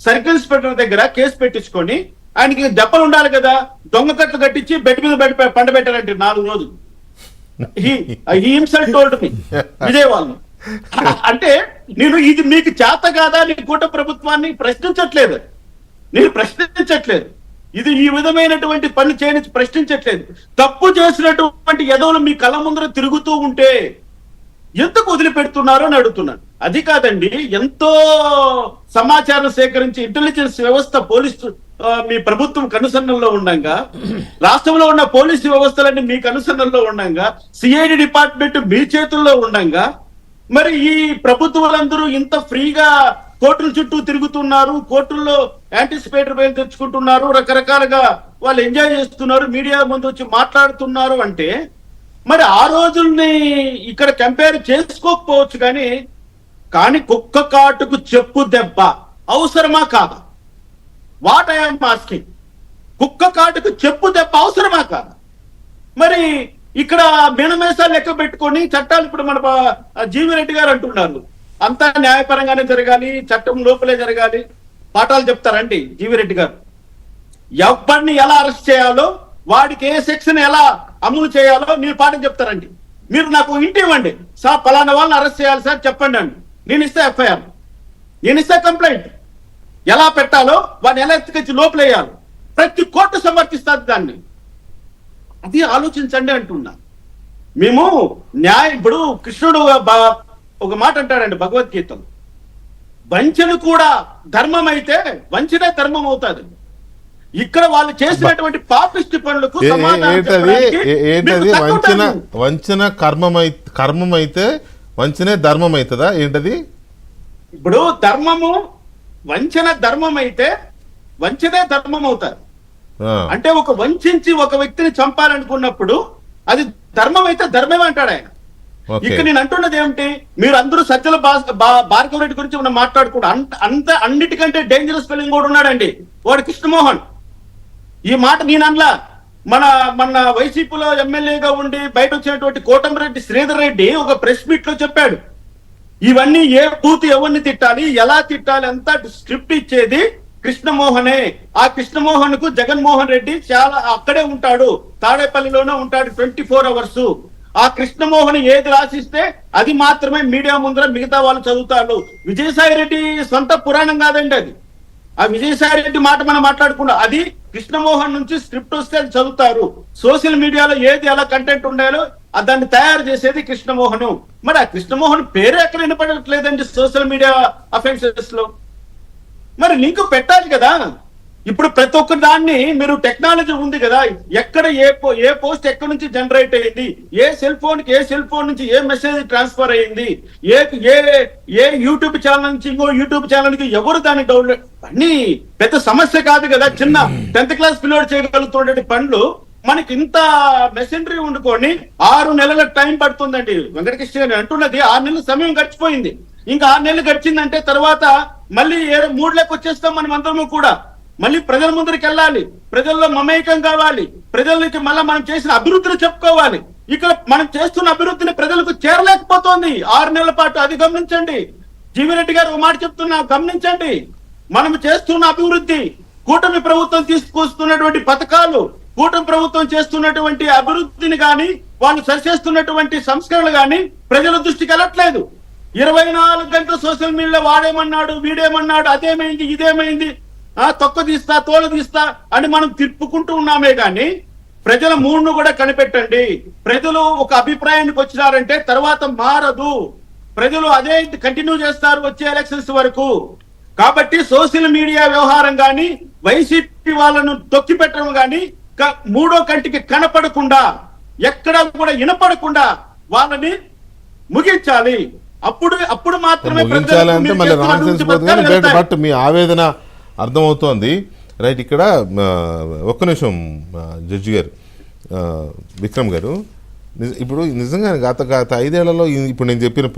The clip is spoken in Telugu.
సర్కిల్ ఇన్స్పెక్టర్ దగ్గర కేసు పెట్టించుకొని ఆయనకి దెబ్బలు ఉండాలి కదా, దొంగ కట్లు కట్టించి బెడ్ మీద పండబెట్టారంటే 4 రోజులు. హీ హిమ్సెల్ఫ్ టోల్డ్ మీ విజయవాడలో. అంటే నేను ఇది మీకు చేత కాదా నీ కూట ప్రభుత్వాన్ని ప్రశ్నించట్లేదు, నేను ప్రశ్నించట్లేదు. ఇది ఈ విధమైనటువంటి పనులు చేయని ప్రశ్నించట్లేదు. తప్పు చేసినటువంటి ఎదవలు మీ కళ్ళ ముందర తిరుగుతూ ఉంటే ఎందుకు వదిలిపెడుతున్నారో అని అడుగుతున్నాను. అది కాదండి, ఎంతో సమాచారం సేకరించి ఇంటెలిజెన్స్ వ్యవస్థ పోలీసు మీ ప్రభుత్వం కనుసన్నల్లో ఉండంగా, రాష్ట్రంలో ఉన్న పోలీసు వ్యవస్థలన్నీ మీ కనుసన్నల్లో ఉండంగా, సిఐడి డిపార్ట్మెంట్ మీ చేతుల్లో ఉండంగా, మరి ఈ ప్రభుత్వాలందరూ ఇంత ఫ్రీగా కోర్టుల చుట్టూ తిరుగుతున్నారు, కోర్టుల్లో యాంటిసిపేటరీ బెయిల్ తెచ్చుకుంటున్నారు, రకరకాలుగా వాళ్ళు ఎంజాయ్ చేస్తున్నారు, మీడియా ముందు వచ్చి మాట్లాడుతున్నారు అంటే మరి ఆ రోజుల్ని ఇక్కడ కంపేర్ చేసుకోకపోవచ్చు. కానీ కుక్క కాటుకు చెప్పు దెబ్బ అవసరమా కాదా? వాట్ ఐఎమ్ ఆస్కింగ్, కుక్క కాటుకు చెప్పు దెబ్బ అవసరమా కాదా? మరి ఇక్కడ మినమేసాలు లెక్క పెట్టుకొని చట్టాలు ఇప్పుడు మన జీవిరెడ్డి గారు అంటున్నారు అంతా న్యాయపరంగానే జరగాలి, చట్టం లోపలే జరగాలి, పాఠాలు చెప్తారండి జీవిరెడ్డి గారు. ఎవరిని ఎలా అరెస్ట్ చేయాలో, వాడికి ఏ సెక్షన్ ఎలా అమలు చేయాలో మీరు పాఠం చెప్తారండి. మీరు నాకు ఇంటి ఇవ్వండి, సార్ పలానా వాళ్ళని అరెస్ట్ చేయాలి సార్ చెప్పండి అండి, నేను ఇస్తే ఎఫ్ఐఆర్, నేను ఇస్తే కంప్లైంట్, ఎలా పెట్టాలో వాడిని ఎలా ఎత్తుకొచ్చి లోపలేయాలి, ప్రతి కోర్టు సమర్థిస్తుంది దాన్ని. అది ఆలోచించండి అంటున్నా. మేము ఇప్పుడు కృష్ణుడు ఒక మాట అంటాడండి భగవద్గీతలో, వంచన కూడా ధర్మం అయితే వంచనే ధర్మం అవుతుంది. ఇక్కడ వాళ్ళు చేసినటువంటి పాపిష్టి పనులకు వంచన కర్మం అయితే వంచనే ధర్మం అవుతుందా ఏంటది? ఇప్పుడు ధర్మము వంచన ధర్మం అయితే వంచనే ధర్మం అవుతుంది. అంటే ఒక వంచి ఒక వ్యక్తిని చంపాలనుకున్నప్పుడు అది ధర్మం అయితే ధర్మమే అంటాడు ఆయన. ఇక్కడ నేను అంటున్నది ఏమిటి, మీరు అందరూ సజ్జల భార్గవ రెడ్డి గురించి మనం మాట్లాడుకుంటూ అన్నిటికంటే డేంజరస్ ఫిలిం కూడా ఉన్నాడండి వాడు కృష్ణమోహన్. ఈ మాట నేను అనలా, మన వైసీపీలో ఎమ్మెల్యేగా ఉండి బయట వచ్చినటువంటి కోటమిరెడ్డి శ్రీధర్ రెడ్డి ఒక ప్రెస్ మీట్ లో చెప్పాడు. ఇవన్నీ ఏ బూత్ ఎవరిని తిట్టాలి, ఎలా తిట్టాలి అంతా స్క్రిప్ట్ ఇచ్చేది కృష్ణమోహనే. ఆ కృష్ణమోహన్ కు జగన్మోహన్ రెడ్డి చాలా అక్కడే ఉంటాడు, తాడేపల్లిలోనే ఉంటాడు 24 hours. ఆ కృష్ణమోహన్ ఏది రాసిస్తే అది మాత్రమే మీడియా ముందర మిగతా వాళ్ళు చదువుతారు. విజయసాయి రెడ్డి సొంత పురాణం కాదండి అది. ఆ విజయసాయి రెడ్డి మాట మనం మాట్లాడుకున్నా, అది కృష్ణమోహన్ నుంచి స్క్రిప్ట్ వస్తే అది చదువుతారు. సోషల్ మీడియాలో ఏది ఎలా కంటెంట్ ఉండాలో దాన్ని తయారు చేసేది కృష్ణమోహన్. మరి ఆ కృష్ణమోహన్ పేరు ఎక్కడ వినపడట్లేదండి సోషల్ మీడియా అఫెన్సెస్ లో. మరి లింక్ పెట్టాలి కదా. ఇప్పుడు ప్రతి ఒక్క దాన్ని మీరు టెక్నాలజీ ఉంది కదా, ఎక్కడ ఏ పోస్ట్ ఎక్కడి నుంచి జనరేట్ అయ్యింది, ఏ సెల్ ఫోన్ నుంచి ఏ మెసేజ్ ట్రాన్స్ఫర్ అయ్యింది, ఏ యూట్యూబ్ ఛానల్ నుంచి ఇంకో యూట్యూబ్ ఛానల్ కి ఎవరు దాన్ని డౌన్లోడ్, అన్ని పెద్ద సమస్య కాదు కదా. చిన్న 10th క్లాస్ పిల్లోడ్ చేయగలుగుతున్న పనులు మనకి ఇంత మెషినరీ వండుకొని 6 నెలల టైం పడుతుందండి. వెంకటకృష్ణ గారు అంటున్నది 6 నెలల సమయం గడిచిపోయింది. ఇంకా 6 నెలలు గడిచిందంటే తర్వాత మళ్ళీ 3 వచ్చేస్తాం మనం అందరము కూడా. మళ్ళీ ప్రజల ముందరికి వెళ్ళాలి, ప్రజల్లో మమేకం కావాలి, ప్రజలకి మళ్ళీ మనం చేసిన అభివృద్ధిని చెప్పుకోవాలి. ఇక్కడ మనం చేస్తున్న అభివృద్ధిని ప్రజలకు చేరలేకపోతుంది 6 నెలల పాటు. అది గమనించండి. జీవిరెడ్డి గారు ఒక మాట చెప్తున్నా, గమనించండి. మనం చేస్తున్న అభివృద్ధి, కూటమి ప్రభుత్వం తీసుకొస్తున్నటువంటి పథకాలు, కూటమి ప్రభుత్వం చేస్తున్నటువంటి అభివృద్ధిని కానీ వాళ్ళు సరిచేస్తున్నటువంటి సంస్కరణలు కానీ ప్రజల దృష్టికి వెళ్ళట్లేదు. 24 గంటలు సోషల్ మీడియాలో వాడేమన్నాడు, వీడేమన్నాడు, అదేమైంది, ఇదేమైంది, తొక్క తీస్తా తోలు తీస్తా అని మనం తిప్పుకుంటూ ఉన్నామే కానీ ప్రజల మూడ్ను కూడా కనిపెట్టండి. ప్రజలు ఒక అభిప్రాయానికి వచ్చినారంటే తర్వాత మారదు, ప్రజలు అదే కంటిన్యూ చేస్తారు వచ్చే ఎలక్షన్స్ వరకు. కాబట్టి సోషల్ మీడియా వ్యవహారం కానీ వైసీపీ వాళ్ళను తొక్కి పెట్టడం కానీ మూడో కంటికి కనపడకుండా, ఎక్కడ కూడా వినపడకుండా వాళ్ళని ముగించాలి. అప్పుడు మాత్రమే బట్ మీ ఆవేదన అర్థమవుతోంది. రైట్, ఇక్కడ ఒక్క నిమిషం జడ్జి గారు, విక్రమ్ గారు, ఇప్పుడు నిజంగా గత 5 ఏళ్లలో ఇప్పుడు నేను చెప్పిన